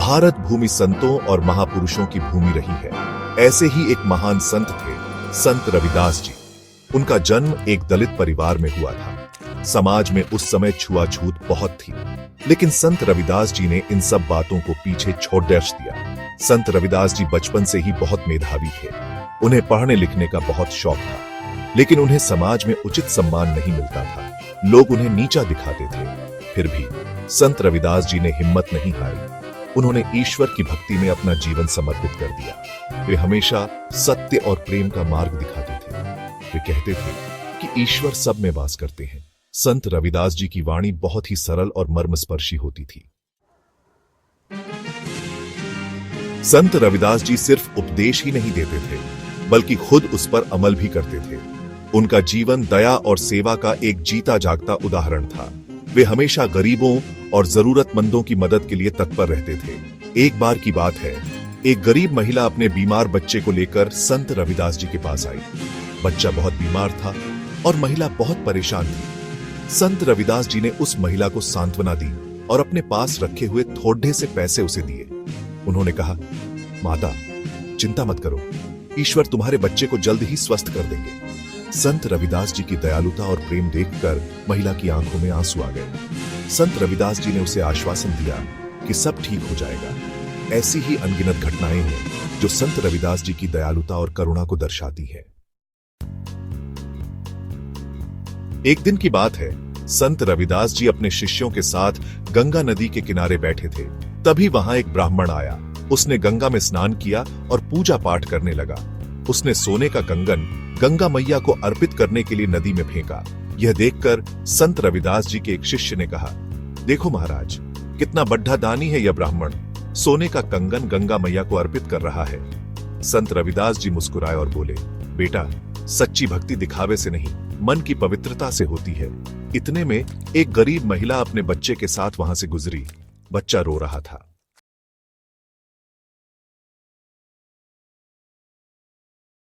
भारत भूमि संतों और महापुरुषों की भूमि रही है। ऐसे ही एक महान संत थे, संत रविदास जी। उनका जन्म एक दलित परिवार में हुआ था। समाज में उस समय छुआछूत बहुत थी, लेकिन संत रविदास जी ने इन सब बातों को पीछे छोड़ दिया। संत रविदास जी बचपन से ही बहुत मेधावी थे। उन्हें पढ़ने लिखने का बहुत शौक था, लेकिन उन्हें समाज में उचित सम्मान नहीं मिलता था। लोग उन्हें नीचा दिखाते थे। फिर भी संत रविदास जी ने हिम्मत नहीं हारी। उन्होंने ईश्वर की भक्ति में अपना जीवन समर्पित कर दिया। वे हमेशा सत्य और प्रेम का मार्ग दिखाते थे। वे कहते थे कि ईश्वर सब में वास करते हैं। संत रविदास जी की वाणी बहुत ही सरल और मर्मस्पर्शी होती थी। संत रविदास जी सिर्फ उपदेश ही नहीं देते थे, बल्कि खुद उस पर अमल भी करते थे। उनका जीवन दया और सेवा का एक जीता जागता उदाहरण था। वे हमेशा गरीबों और जरूरतमंदों की मदद के लिए तत्पर रहते थे। एक बार की बात है, एक गरीब महिला अपने बीमार बच्चे को लेकर संत रविदास जी के पास आई। बच्चा बहुत बीमार था और महिला बहुत परेशान थी। संत रविदास जी ने उस महिला को सांत्वना दी और अपने पास रखे हुए थोड़े से पैसे उसे दिए। उन्होंने कहा, माता, चिंता मत करो, ईश्वर तुम्हारे बच्चे को जल्द ही स्वस्थ कर देंगे। संत रविदास जी की दयालुता और प्रेम देखकर महिला की आंखों में आंसू आ गए। संत रविदास जी ने उसे आश्वासन दिया कि सब ठीक हो जाएगा। ऐसी ही अनगिनत घटनाएं हैं जो संत रविदास जी की दयालुता और करुणा को दर्शाती है। एक दिन की बात है, संत रविदास जी अपने शिष्यों के साथ गंगा नदी के किनारे बैठे थे। तभी वहां एक ब्राह्मण आया। उसने गंगा में स्नान किया और पूजा पाठ करने लगा। उसने सोने का कंगन गंगा मैया को अर्पित करने के लिए नदी में फेंका। यह देखकर संत रविदास जी के एक शिष्य ने कहा, देखो महाराज, कितना बड्ढा दानी है यह ब्राह्मण, सोने का कंगन गंगा मैया को अर्पित कर रहा है। संत रविदास जी मुस्कुराए और बोले, बेटा, सच्ची भक्ति दिखावे से नहीं, मन की पवित्रता से होती है। इतने में एक गरीब महिला अपने बच्चे के साथ वहां से गुजरी। बच्चा रो रहा था।